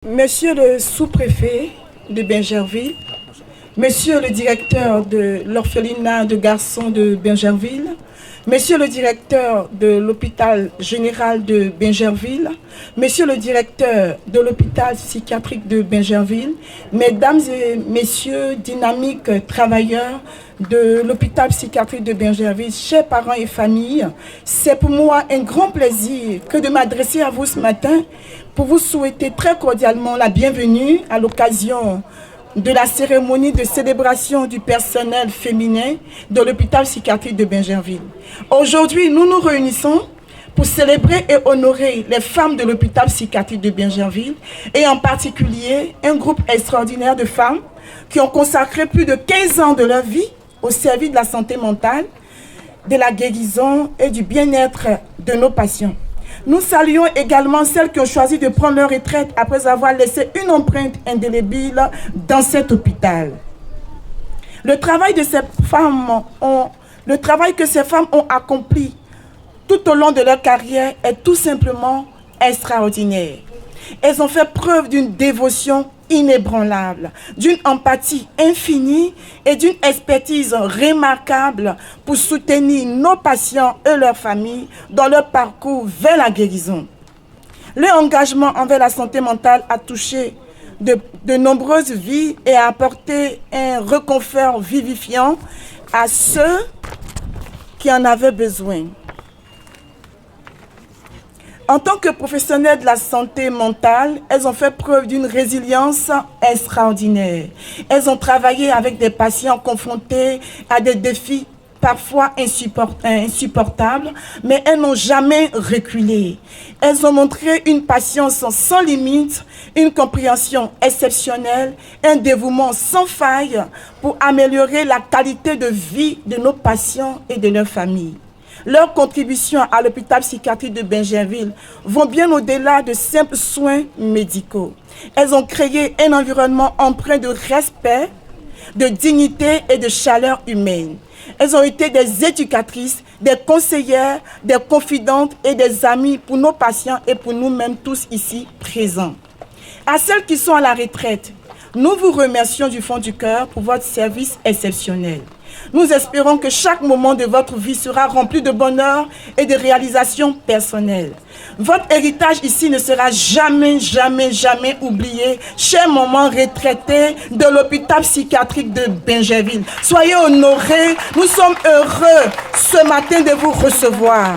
Monsieur le sous-préfet de Bingerville, Monsieur le directeur de l'orphelinat de garçons de Bingerville, Monsieur le directeur de l'hôpital général de Bingerville, Monsieur le directeur de l'hôpital psychiatrique de Bingerville, Mesdames et Messieurs dynamiques travailleurs de l'hôpital psychiatrique de Bingerville, chers parents et familles, c'est pour moi un grand plaisir que de m'adresser à vous ce matin pour vous souhaiter très cordialement la bienvenue à l'occasion de la cérémonie de célébration du personnel féminin de l'hôpital psychiatrique de Bingerville. Aujourd'hui, nous nous réunissons pour célébrer et honorer les femmes de l'hôpital psychiatrique de Bingerville et en particulier un groupe extraordinaire de femmes qui ont consacré plus de 15 ans de leur vie au service de la santé mentale, de la guérison et du bien-être de nos patients. Nous saluons également celles qui ont choisi de prendre leur retraite après avoir laissé une empreinte indélébile dans cet hôpital. Le travail que ces femmes ont accompli tout au long de leur carrière est tout simplement extraordinaire. Elles ont fait preuve d'une dévotion inébranlable, d'une empathie infinie et d'une expertise remarquable pour soutenir nos patients et leurs familles dans leur parcours vers la guérison. Leur engagement envers la santé mentale a touché de nombreuses vies et a apporté un réconfort vivifiant à ceux qui en avaient besoin. En tant que professionnelles de la santé mentale, elles ont fait preuve d'une résilience extraordinaire. Elles ont travaillé avec des patients confrontés à des défis parfois insupportables, mais elles n'ont jamais reculé. Elles ont montré une patience sans limite, une compréhension exceptionnelle, un dévouement sans faille pour améliorer la qualité de vie de nos patients et de leurs familles. Leurs contributions à l'hôpital psychiatrique de Bingerville vont bien au-delà de simples soins médicaux. Elles ont créé un environnement empreint de respect, de dignité et de chaleur humaine. Elles ont été des éducatrices, des conseillères, des confidentes et des amies pour nos patients et pour nous-mêmes tous ici présents. À celles qui sont à la retraite, nous vous remercions du fond du cœur pour votre service exceptionnel. Nous espérons que chaque moment de votre vie sera rempli de bonheur et de réalisations personnelles. Votre héritage ici ne sera jamais oublié, chers mamans retraitées de l'hôpital psychiatrique de Bingerville. Soyez honorés, nous sommes heureux ce matin de vous recevoir.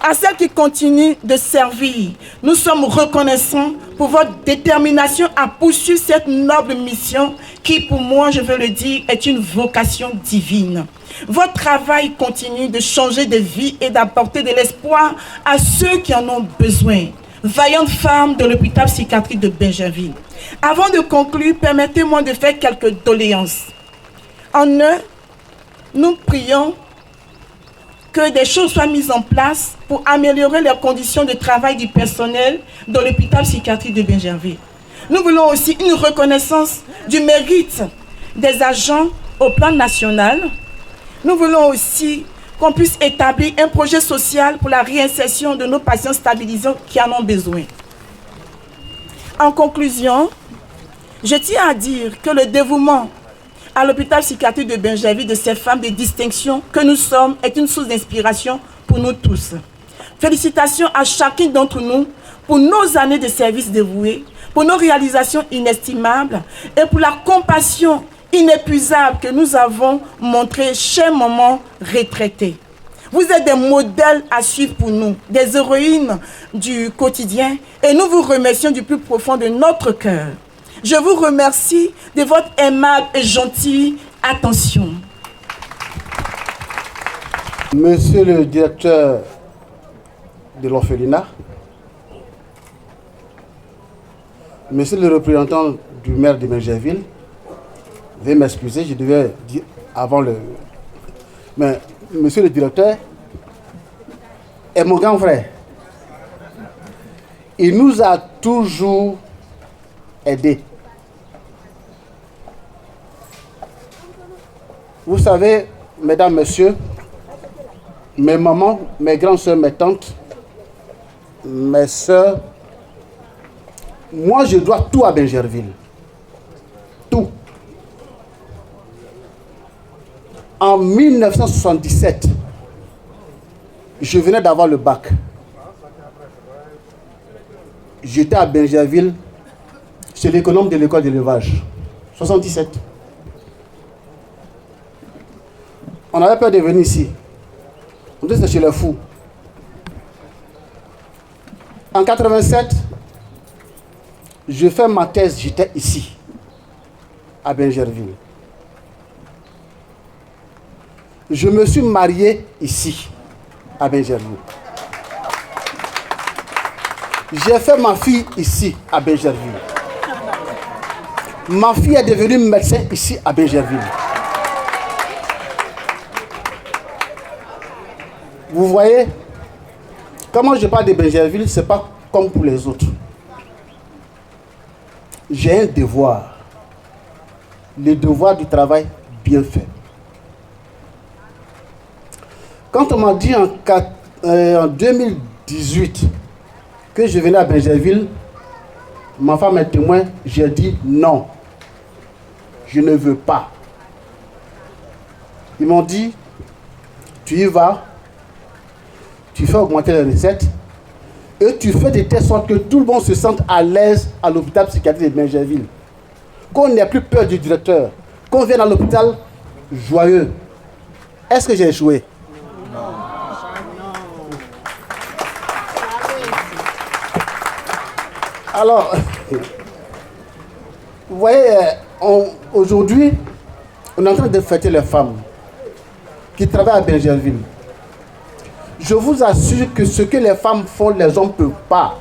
À celles qui continuent de servir, nous sommes reconnaissants pour votre détermination à poursuivre cette noble mission qui, pour moi, je veux le dire, est une vocation divine. Votre travail continue de changer de vie et d'apporter de l'espoir à ceux qui en ont besoin. Vaillantes femmes de l'hôpital psychiatrique de Bingerville. Avant de conclure, permettez-moi de faire quelques doléances. En eux, nous prions que des choses soient mises en place pour améliorer les conditions de travail du personnel de l'hôpital psychiatrique de Bingerville. Nous voulons aussi une reconnaissance du mérite des agents au plan national. Nous voulons aussi qu'on puisse établir un projet social pour la réinsertion de nos patients stabilisés qui en ont besoin. En conclusion, je tiens à dire que le dévouement à l'hôpital psychiatrique de Bingerville de ces femmes de distinction que nous sommes est une source d'inspiration pour nous tous. Félicitations à chacune d'entre nous pour nos années de service dévoué, pour nos réalisations inestimables et pour la compassion inépuisable que nous avons montrée chers mamans retraitées. Vous êtes des modèles à suivre pour nous, des héroïnes du quotidien et nous vous remercions du plus profond de notre cœur. Je vous remercie de votre aimable et gentille attention. Monsieur le directeur de l'orphelinat, Monsieur le représentant du maire de Bingerville, veuillez m'excuser, je devais dire avant le... Mais Monsieur le directeur est mon grand frère. Il nous a toujours aidés. Vous savez, mesdames, messieurs, mes mamans, mes grandes soeurs, mes tantes, mes soeurs, Moi, je dois tout à Bingerville. Tout. En 1977, je venais d'avoir le bac. J'étais à Bingerville, c'est l'économe de l'école d'élevage. 77. On avait peur de venir ici. On disait que c'est chez les fous. En 87, je fais ma thèse, j'étais ici, à Bingerville. Je me suis marié ici, à Bingerville. J'ai fait ma fille ici, à Bingerville. Ma fille est devenue médecin ici, à Bingerville. Vous voyez, comment je parle de Bingerville, ce n'est pas comme pour les autres. J'ai un devoir. Le devoir du travail bien fait. Quand on m'a dit en 2018 que je venais à Bingerville, ma femme est témoin, j'ai dit non. Je ne veux pas. Ils m'ont dit, tu y vas, tu fais augmenter les recettes et tu fais de telle sorte que tout le monde se sente à l'aise à l'hôpital psychiatrique de Bingerville. Qu'on n'ait plus peur du directeur, qu'on vienne à l'hôpital joyeux. Est-ce que j'ai échoué? Non. Alors, vous voyez, aujourd'hui, on est en train de fêter les femmes qui travaillent à Bingerville. Je vous assure que ce que les femmes font, les hommes ne peuvent pas.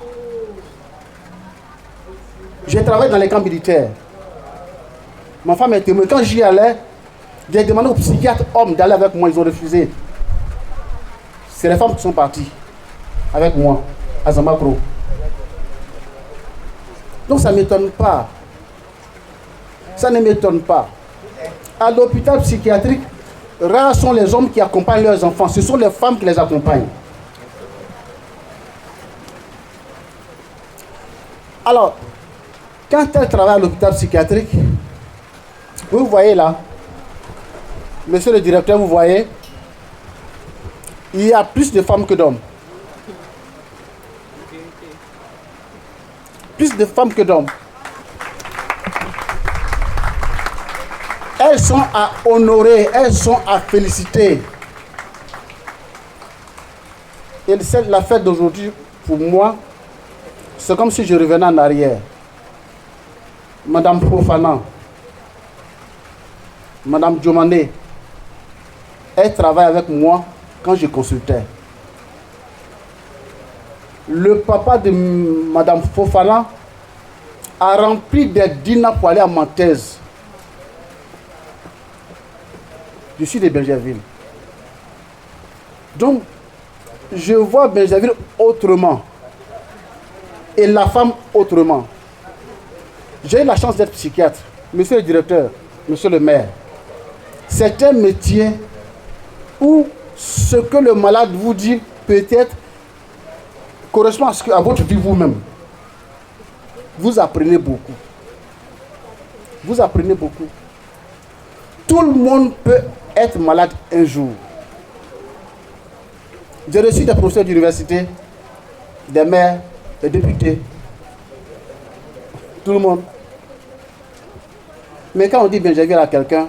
J'ai travaillé dans les camps militaires. Ma femme est témoin. Quand j'y allais, j'ai demandé aux psychiatres hommes d'aller avec moi, ils ont refusé. C'est les femmes qui sont parties avec moi à Zamakro. Donc ça ne m'étonne pas. Ça ne m'étonne pas. À l'hôpital psychiatrique, rares sont les hommes qui accompagnent leurs enfants. Ce sont les femmes qui les accompagnent. Alors, quand elles travaillent à l'hôpital psychiatrique, vous voyez là, monsieur le directeur, vous voyez, il y a plus de femmes que d'hommes. Plus de femmes que d'hommes. Elles sont à honorer, elles sont à féliciter. Et la fête d'aujourd'hui, pour moi, c'est comme si je revenais en arrière. Madame Fofana, Madame Diomandé, elle travaille avec moi quand je consultais. Le papa de Madame Fofana a rempli des dîners pour aller à ma thèse. Je suis de Bingerville. Donc, je vois Bingerville autrement. Et la femme autrement. J'ai eu la chance d'être psychiatre. Monsieur le directeur, monsieur le maire, c'est un métier où ce que le malade vous dit peut-être correspond à votre vie vous-même. Vous apprenez beaucoup. Vous apprenez beaucoup. Tout le monde peut être malade un jour. J'ai reçu des professeurs d'université, des maires, des députés, tout le monde. Mais quand on dit bien, j'ai vu à quelqu'un,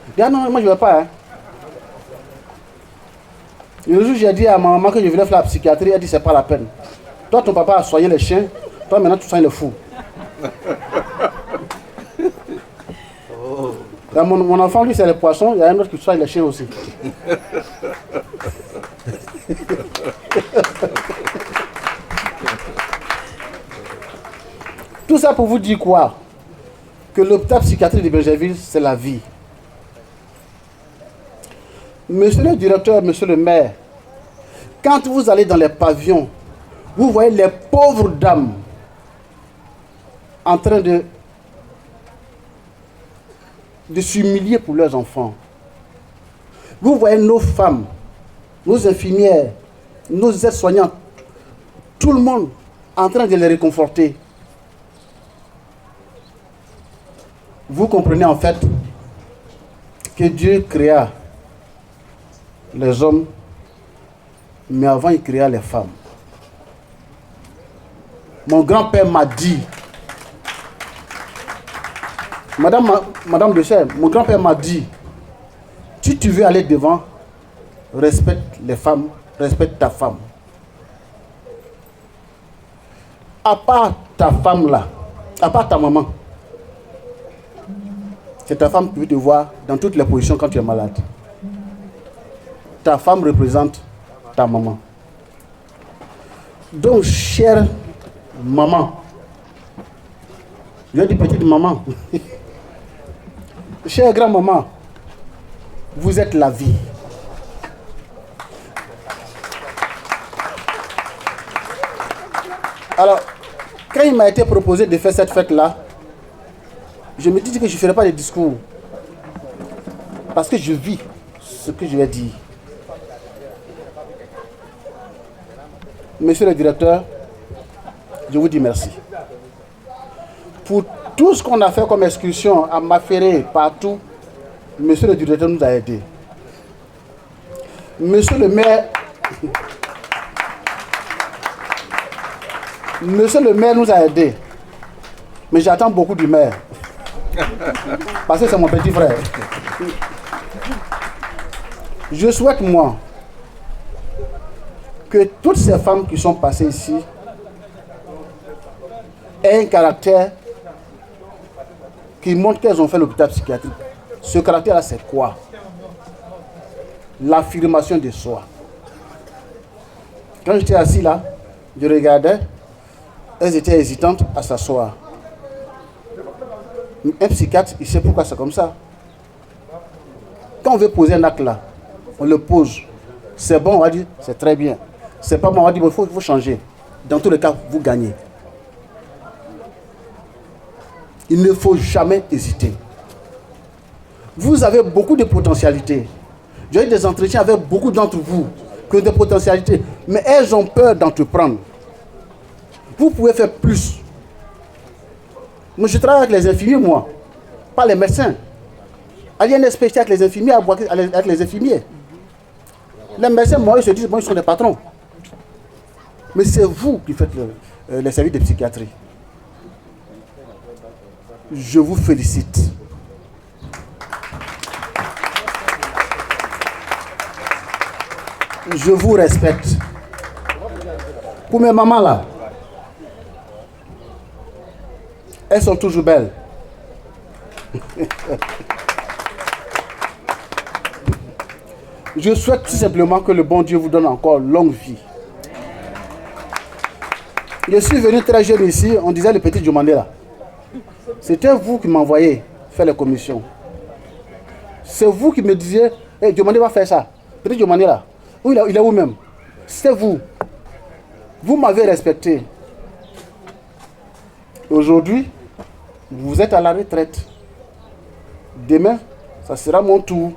il dit ah non, moi je ne veux pas. Hein. Le jour j'ai dit à ma maman que je voulais faire la psychiatrie, elle dit c'est pas la peine. Toi ton papa a soigné les chiens, toi maintenant tu soignes les fous. Mon enfant lui c'est les poissons, il y a un autre qui soigne les chiens aussi. Tout ça pour vous dire quoi? Que l'hôpital psychiatrique de Bingerville, c'est la vie. Monsieur le directeur, monsieur le maire, quand vous allez dans les pavillons, vous voyez les pauvres dames en train de s'humilier pour leurs enfants. Vous voyez nos femmes, nos infirmières, nos aides-soignantes, tout le monde en train de les réconforter. vous comprenez en fait que Dieu créa les hommes, mais avant il créa les femmes. Mon grand-père m'a dit, Madame de Chère, mon grand-père m'a dit, si tu veux aller devant, respecte les femmes, respecte ta femme. À part ta femme là, à part ta maman, c'est ta femme qui veut te voir dans toutes les positions quand tu es malade. Ta femme représente ta maman. Donc, chère maman, je dis petite maman, chère grand-maman, vous êtes la vie. Alors, quand il m'a été proposé de faire cette fête-là, je me dis que je ne ferai pas de discours. Parce que je vis ce que je vais dire. Monsieur le directeur, je vous dis merci. Pour tout ce qu'on a fait comme excursion à Maféré, partout, monsieur le directeur nous a aidés. Monsieur le maire, nous a aidés. Mais j'attends beaucoup du maire. Parce que c'est mon petit frère. Je souhaite, moi, que toutes ces femmes qui sont passées ici aient un caractère qui montre qu'elles ont fait l'hôpital psychiatrique. Ce caractère-là, c'est quoi? L'affirmation de soi. Quand j'étais assis là, je regardais, elles étaient hésitantes à s'asseoir. Un psychiatre, il sait pourquoi c'est comme ça. Quand on veut poser un acte là, on le pose. C'est bon, on va dire, c'est très bien. C'est pas bon, on va dire, il faut changer. Dans tous les cas, vous gagnez. Il ne faut jamais hésiter. Vous avez beaucoup de potentialités. J'ai eu des entretiens avec beaucoup d'entre vous qui ont des potentialités, mais elles ont peur d'entreprendre. Vous pouvez faire plus. Moi, je travaille avec les infirmiers, moi, pas les médecins. Il y a un spécial avec les infirmiers, avec les infirmiers. Les médecins, moi, ils se disent, bon, ils sont des patrons. Mais c'est vous qui faites les services de psychiatrie. Je vous félicite. Je vous respecte. Pour mes mamans là, elles sont toujours belles. Je souhaite tout simplement que le bon Dieu vous donne encore longue vie. Je suis venu très jeune ici, on disait le petit Diomandé là. C'était vous qui m'envoyez faire les commissions. C'est vous qui me disiez, hey, Diomandé va faire ça. Petit Diomandé là. Il est où même? C'est vous. Vous m'avez respecté. Aujourd'hui, vous êtes à la retraite. Demain, ça sera mon tour.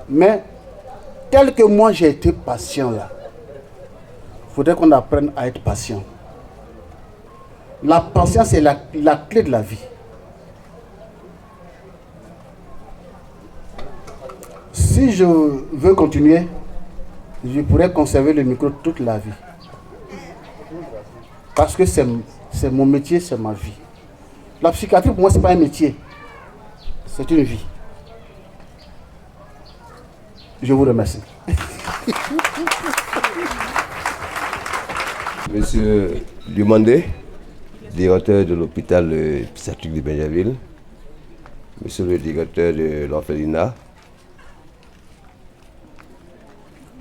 Mais, tel que moi j'ai été patient là, il faudrait qu'on apprenne à être patient. La patience est la clé de la vie. Si je veux continuer, je pourrais conserver le micro toute la vie. Parce que c'est mon métier, c'est ma vie. La psychiatrie, pour moi, ce n'est pas un métier. C'est une vie. Je vous remercie. Monsieur Diomandé, directeur de l'hôpital psychiatrique de Benjerville, monsieur le directeur de l'orphelinat,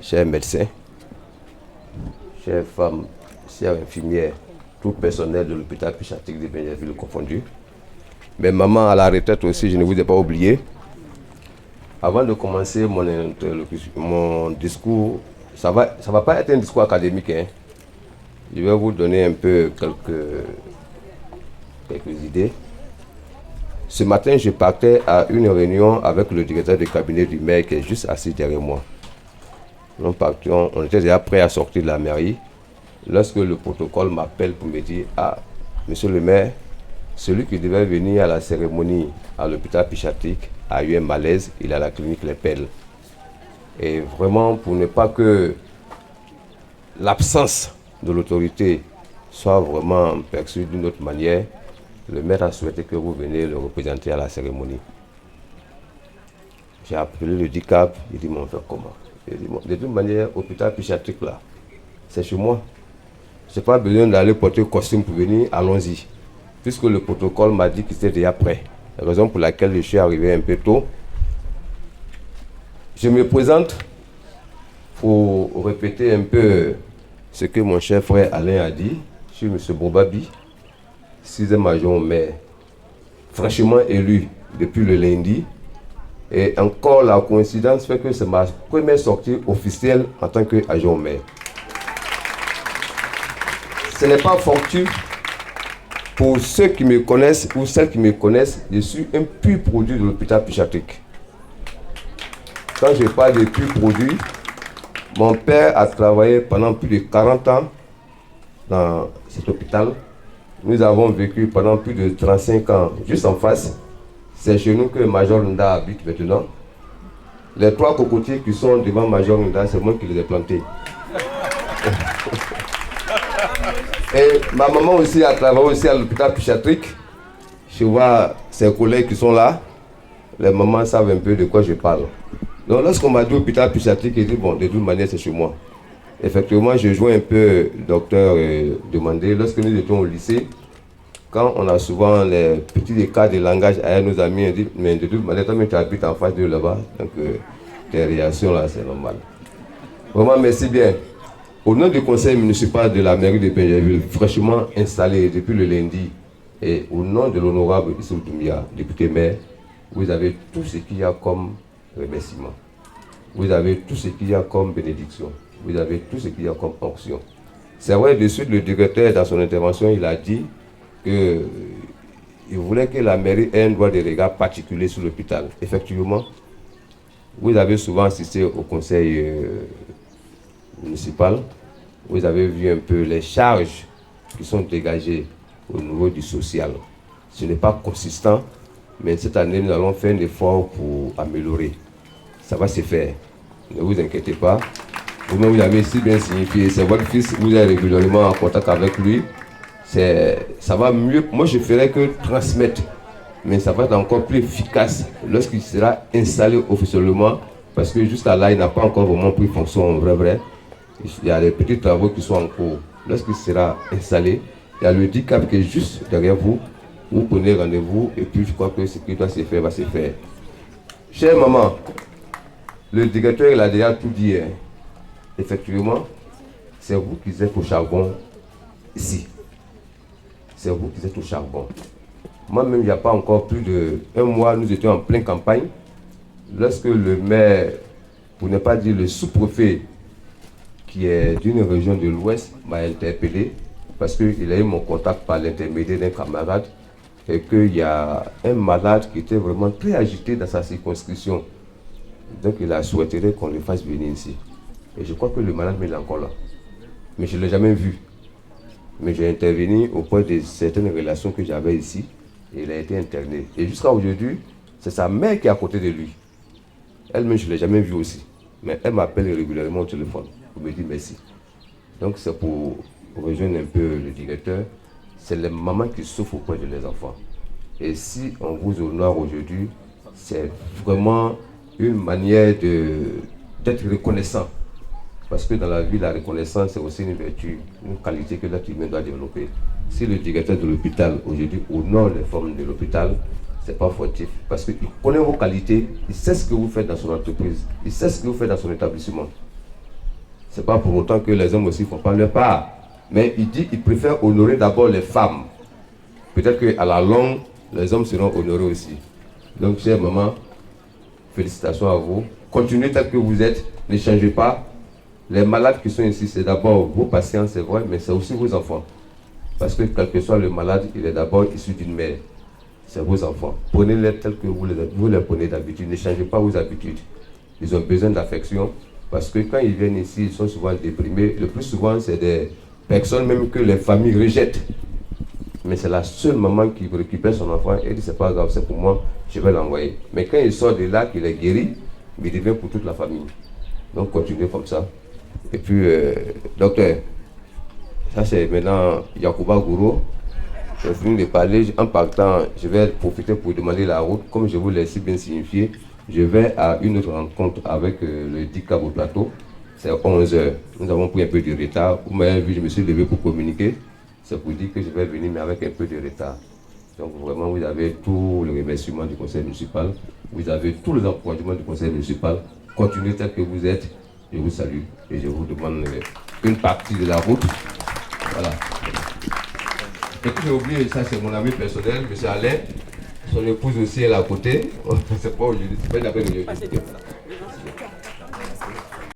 chers médecins, chères femmes, chers infirmières, tout personnel de l'hôpital psychiatrique de Benjerville confondu. Mais maman à la retraite aussi, je ne vous ai pas oublié. Avant de commencer mon discours, ça va pas être un discours académique. Hein. Je vais vous donner un peu quelques idées. Ce matin, je partais à une réunion avec le directeur de cabinet du maire qui est juste assis derrière moi. On était déjà prêts à sortir de la mairie lorsque le protocole m'appelle pour me dire « Ah, monsieur le maire, celui qui devait venir à la cérémonie à l'hôpital psychiatrique a eu un malaise, il est à la clinique Les Pelles. Et vraiment, pour ne pas que l'absence de l'autorité soit vraiment perçue d'une autre manière, le maire a souhaité que vous veniez le représenter à la cérémonie. J'ai appelé le DICAP, il dit, mais on fait comment? Il dit, bon, de toute manière, l'hôpital psychiatrique là, c'est chez moi. Je n'ai pas besoin d'aller porter le costume pour venir, allons-y. Puisque le protocole m'a dit qu'il était déjà prêt. La raison pour laquelle je suis arrivé un peu tôt. Je me présente pour répéter un peu ce que mon cher frère Alain a dit. Je suis M. Bobabi, 6e major maire, fraîchement élu depuis le lundi. Et encore la coïncidence fait que c'est ma première sortie officielle en tant qu'agent maire. Ce n'est pas fortuit. Pour ceux qui me connaissent ou celles qui me connaissent, je suis un pur produit de l'hôpital psychiatrique. Quand je parle de pur produit, mon père a travaillé pendant plus de 40 ans dans cet hôpital. Nous avons vécu pendant plus de 35 ans juste en face. C'est chez nous que Major Nda habite maintenant. Les 3 cocotiers qui sont devant Major Nda, c'est moi qui les ai plantés. Et ma maman aussi a travaillé aussi à l'hôpital psychiatrique. Je vois ses collègues qui sont là. Les mamans savent un peu de quoi je parle. Donc lorsqu'on m'a dit hôpital psychiatrique, j'ai dit bon, de toute manière c'est chez moi. Effectivement, je jouais un peu le docteur demandé. Lorsque nous étions au lycée, quand on a souvent les petits écarts de langage à nos amis, on dit mais de toute manière, toi tu habites en face de là-bas, donc tes réactions là c'est normal. Vraiment merci bien. Au nom du conseil municipal de la mairie de Benjerville, fraîchement installé depuis le lundi, et au nom de l'honorable Issou Doumbia, député maire, vous avez tout ce qu'il y a comme remerciement. Vous avez tout ce qu'il y a comme bénédiction. Vous avez tout ce qu'il y a comme onction. C'est vrai, de suite, le directeur, dans son intervention, il a dit qu'il voulait que la mairie ait un droit de regard particulier sur l'hôpital. Effectivement, vous avez souvent assisté au conseil municipal. Vous avez vu un peu les charges qui sont dégagées au niveau du social. Ce n'est pas consistant, mais cette année, nous allons faire un effort pour améliorer. Ça va se faire. Ne vous inquiétez pas. Vous-même, vous avez si bien signifié. C'est votre fils, vous êtes régulièrement en contact avec lui. Ça va mieux. Moi, je ferais que transmettre. Mais ça va être encore plus efficace lorsqu'il sera installé officiellement. Parce que jusqu'à là, il n'a pas encore vraiment pris fonction vrai. Il y a des petits travaux qui sont en cours. Lorsqu'il sera installé, il y a le DICAP qui est juste derrière vous. Vous prenez rendez-vous et puis je crois que ce qui doit se faire va se faire. Chère maman, le directeur il a déjà tout dit. Hein. Effectivement, c'est vous qui êtes au charbon ici. C'est vous qui êtes au charbon. Moi-même, il n'y a pas encore plus d'1 mois, nous étions en pleine campagne. Lorsque le maire, pour ne pas dire le sous-préfet, qui est d'une région de l'Ouest, m'a interpellé parce qu'il a eu mon contact par l'intermédiaire d'un camarade et qu'il y a un malade qui était vraiment très agité dans sa circonscription. Donc il a souhaité qu'on le fasse venir ici. Et je crois que le malade il est encore là. Mais je ne l'ai jamais vu. Mais j'ai intervenu auprès de certaines relations que j'avais ici et il a été interné. Et jusqu'à aujourd'hui, c'est sa mère qui est à côté de lui. Elle-même, je ne l'ai jamais vue aussi. Mais elle m'appelle régulièrement au téléphone pour me dire merci. Donc c'est pour rejoindre un peu le directeur. C'est les mamans qui souffrent auprès de leurs enfants. Et si on vous honore aujourd'hui, c'est vraiment une manière d'être reconnaissant. Parce que dans la vie, la reconnaissance, c'est aussi une vertu, une qualité que l'être humain doit développer. Si le directeur de l'hôpital, aujourd'hui, honore les formes de l'hôpital, ce n'est pas fautif. Parce qu'il connaît vos qualités, il sait ce que vous faites dans son entreprise, il sait ce que vous faites dans son établissement. Ce n'est pas pour autant que les hommes aussi ne font pas leur part. Mais il dit qu'il préfère honorer d'abord les femmes. Peut-être qu'à la longue, les hommes seront honorés aussi. Donc, chère maman, félicitations à vous. Continuez tel que vous êtes, ne changez pas. Les malades qui sont ici, c'est d'abord vos patients, c'est vrai, mais c'est aussi vos enfants. Parce que quel que soit le malade, il est d'abord issu d'une mère. C'est vos enfants. Prenez-les tels que vous les prenez d'habitude. Ne changez pas vos habitudes. Ils ont besoin d'affection. Parce que quand ils viennent ici, ils sont souvent déprimés. Le plus souvent, c'est des personnes même que les familles rejettent. Mais c'est la seule maman qui récupère son enfant et dit c'est pas grave, c'est pour moi, je vais l'envoyer. Mais quand il sort de là, qu'il est guéri, il devient pour toute la famille. Donc continuez comme ça. Et puis, docteur, ça c'est maintenant Yacouba Gouro. J'ai fini de parler, en partant, je vais profiter pour demander la route. Comme je vous l'ai si bien signifié, je vais à une autre rencontre avec le DICAB au plateau. C'est 11h. Nous avons pris un peu de retard. Vous m'avez vu, je me suis levé pour communiquer. C'est pour dire que je vais venir, mais avec un peu de retard. Donc vraiment, vous avez tout le remerciement du conseil municipal. Vous avez tous les encouragements du conseil municipal. Continuez tel que vous êtes. Je vous salue et je vous demande une partie de la route. Voilà. Et puis j'ai oublié, ça c'est mon ami personnel, M. Alain. Son épouse aussi est là à côté. C'est pas aujourd'hui, c'est pas une après-midi.